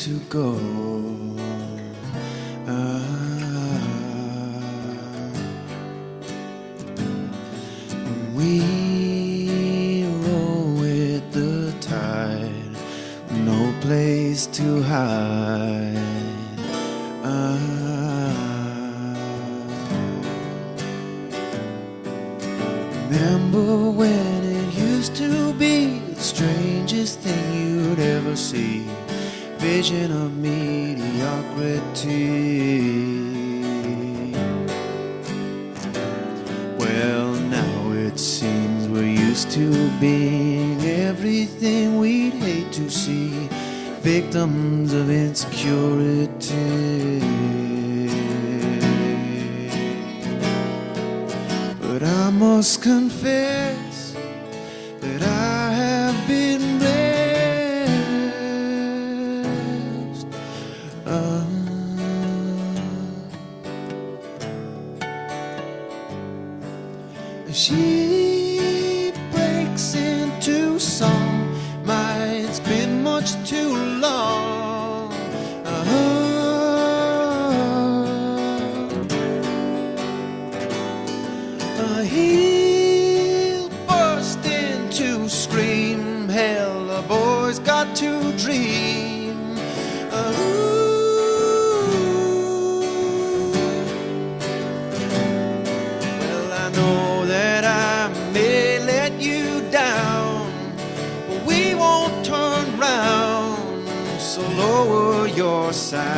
to go. We roll with the tide, no place to hide. Remember when it used to be the strangest thing you'd ever see, vision of mediocrity. Well, now it seems we're used to being everything we'd hate to see, victims of insecurity. But I must confess that I have been blessed. She breaks into song, it's been much too long. He'll burst into scream, hell, a boy's got to dream. Well, I know that I may let you down, but we won't turn round, so lower your sound.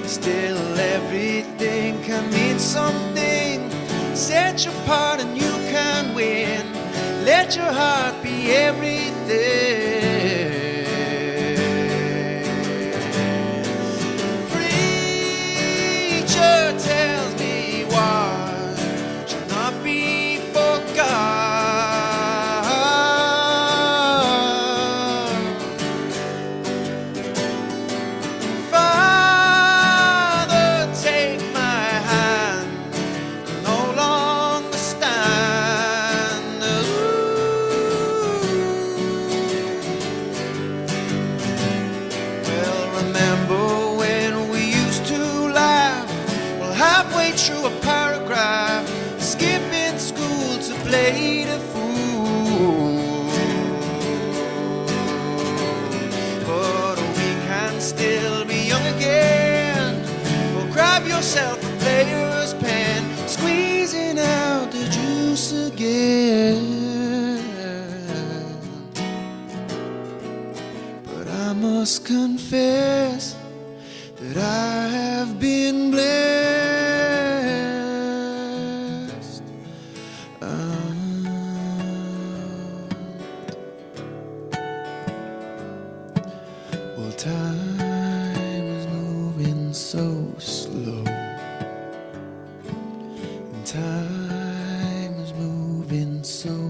Still everything can mean something, set your part and you can win, let your heart be everything. Preacher tells me what should not be forgotten. Father, take my hand, no longer stand. Well, remember when we used to laugh, well, halfway through a paragraph, skipping school to play the fool. But we can still be young again. Well, grab yourself a player's pen, squeezing out the juice again. But I must confess that I have been blessed. Well, time is moving so slow, and time is moving so